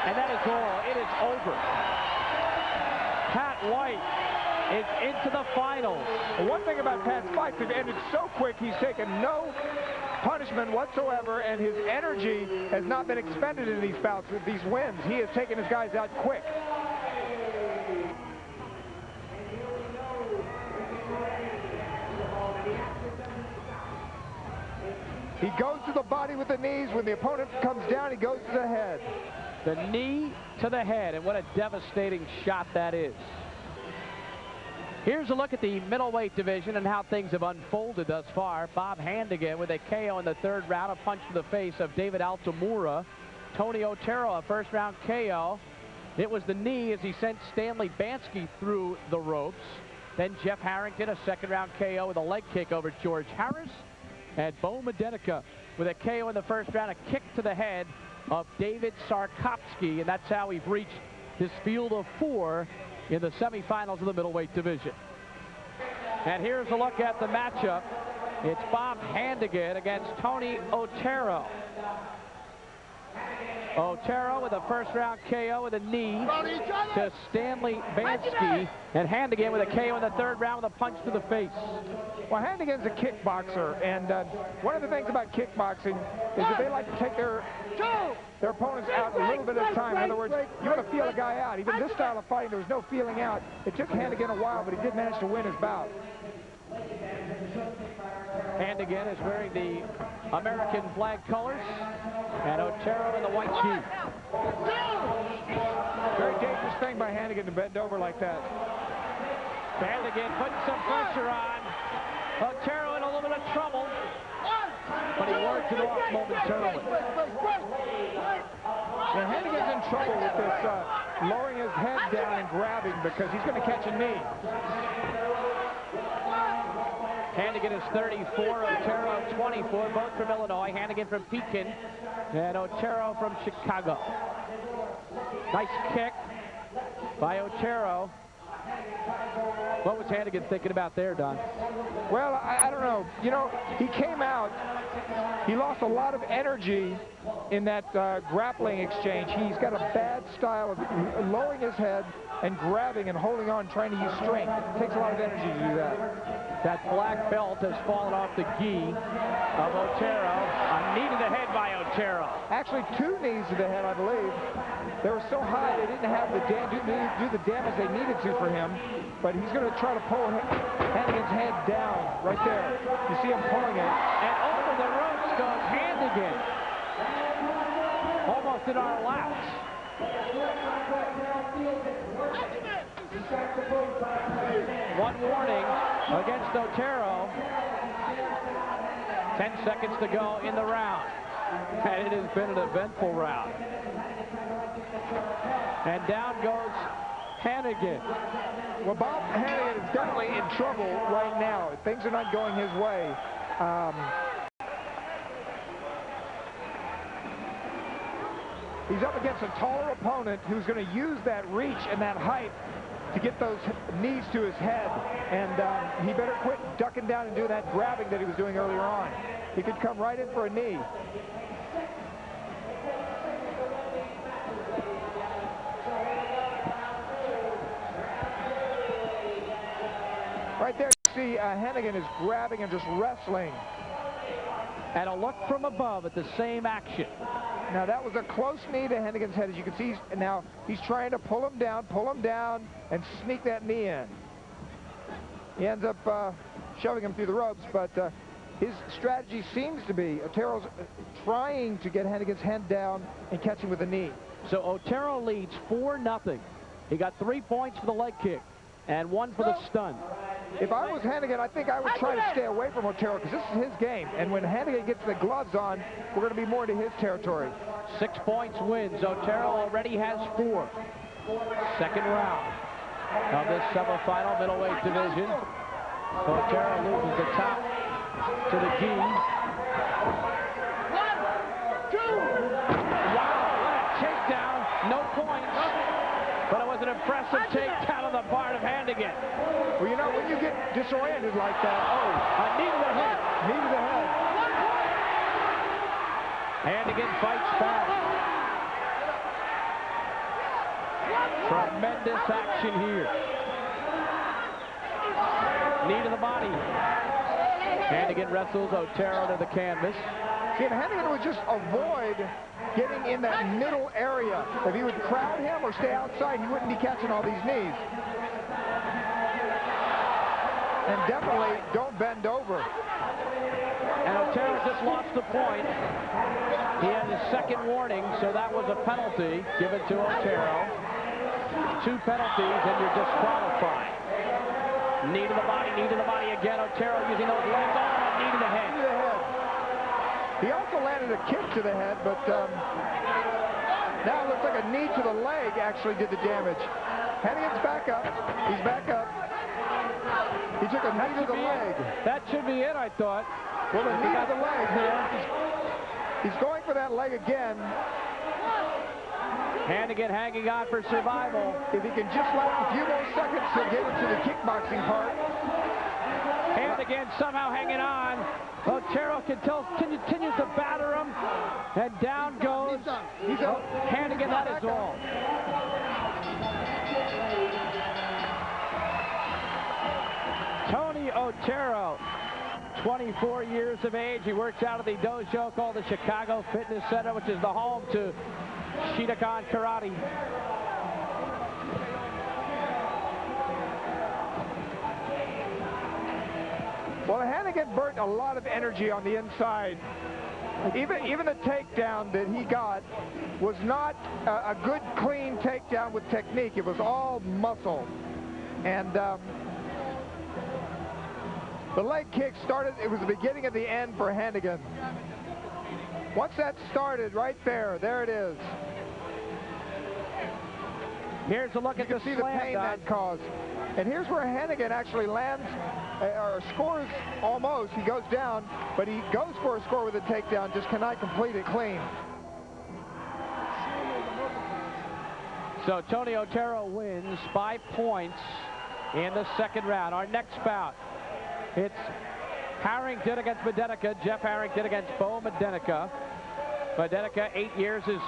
And that is all. It is over. Pat White is into the finals. One thing about Pat's fight, it ended so quick, he's taken no punishment whatsoever, and his energy has not been expended in these bouts with these wins. He has taken his guys out quick. He goes to the body with the knees. When the opponent comes down, he goes to the head. The knee to the head, and what a devastating shot that is. Here's a look at the middleweight division and how things have unfolded thus far. Bob Handegan with a KO in the third round, a punch to the face of David Altamura. Tony Otero, a first-round KO. It was the knee as he sent Stanley Bansky through the ropes. Then Jeff Harrington, a second-round KO with a leg kick over George Harris. And Bo Medenica with a KO in the first round, a kick to the head of David Sarkopsky, and that's how we've reached his field of 4 in the semifinals of the middleweight division. And here's a look at the matchup. It's Bob Handegan against Tony Otero. Otero with a first-round KO with a knee to Stanley Bansky, and Handegan with a KO in the third round with a punch to the face. Well, Handegan's a kickboxer, and one of the things about kickboxing is that they like to take their opponents out a little bit at a time. In other words, you want to feel a guy out. Even this style of fighting, there was no feeling out. It took Handegan a while, but he did manage to win his bout. Handegan is wearing the American flag colors, and Otero in the white gi. Very dangerous thing by Handegan to bend over like that. Handegan putting some pressure on. Otero in a little bit of trouble, but he worked it off momentarily. Yeah, Handegan's in trouble with this lowering his head down and grabbing because he's going to catch a knee. Handegan is 34, Otero 24, both from Illinois. Handegan from Pekin, and Otero from Chicago. Nice kick by Otero. What was Handegan thinking about there, Don? Well, I don't know. You know, he came out, he lost a lot of energy in that grappling exchange. He's got a bad style of lowering his head and grabbing and holding on, trying to use strength. It takes a lot of energy to do that. That black belt has fallen off the gi of Otero. A knee to the head by Otero. Actually, 2 knees to the head, I believe. They were so high they didn't have do the damage they needed to for him. But he's going to try to pull Handegan's head down right there. You see him pulling it. And over the ropes goes Handegan. Almost in our laps. One warning against Otero. 10 seconds to go in the round. And it has been an eventful round. And down goes Handegan. Well, Bob Handegan is definitely in trouble right now. Things are not going his way. He's up against a taller opponent who's going to use that reach and that height to get those knees to his head. And he better quit ducking down and doing that grabbing that he was doing earlier on. He could come right in for a knee. Right there, you see Handegan is grabbing and just wrestling. And a look from above at the same action. Now, that was a close knee to Handegan's head. As you can see, now he's trying to pull him down, and sneak that knee in. He ends up shoving him through the ropes, but his strategy seems to be Otero's trying to get Handegan's head down and catch him with a knee. So Otero leads 4-0. He got 3 points for the leg kick and 1 for the stun. If I was Handegan, I think I would try to stay away from Otero because this is his game. And when Handegan gets the gloves on, we're going to be more into his territory. 6 points wins. Otero already has 4. Second round of this semifinal middleweight division. Otero loses the top to the gi. 1, 2. Wow, what a takedown. No points. But it was an impressive takedown on the part of Handegan. Well, you know, when you get disoriented like that, a knee to the head. Knee to the head. Handegan fights back. Tremendous action here. Knee to the body. Handegan wrestles Otero to the canvas. See, if Handegan would just avoid getting in that middle area, if he would crowd him or stay outside, he wouldn't be catching all these knees. And definitely don't bend over. And Otero just lost the point. He had his second warning, so that was a penalty given to Otero. 2 penalties and you're disqualified. Knee to the body again. Otero using those legs. Oh, knee to the head. Knee to the head. He also landed a kick to the head, but now it looks like a knee to the leg actually did the damage. Handegan's back up. He's back up. He took a knee to the leg. That should be it, I thought. Well, the knee to the leg here. He's going for that leg again. Handegan hanging on for survival. If he can just last a few more seconds, he'll get into the kickboxing part. Handegan somehow hanging on. Otero continues to batter him. And down goes Handegan. That is all. Tony Otero, 24 years of age. He works out of the dojo called the Chicago Fitness Center, which is the home to Shidokan Karate. Well, Handegan burnt a lot of energy on the inside. Even the takedown that he got was not a good, clean takedown with technique. It was all muscle. And the leg kick started, it was the beginning of the end for Handegan. Once that started, right there it is. Here's a look at the see the pain that caused. And here's where Handegan actually lands, or scores almost. He goes down, but he goes for a score with a takedown, just cannot complete it clean. So Tony Otero wins 5 points in the second round. Our next bout, it's Harrington against Medenica. Jeff Harrington against Bo Medenica. Medenica, 8 years is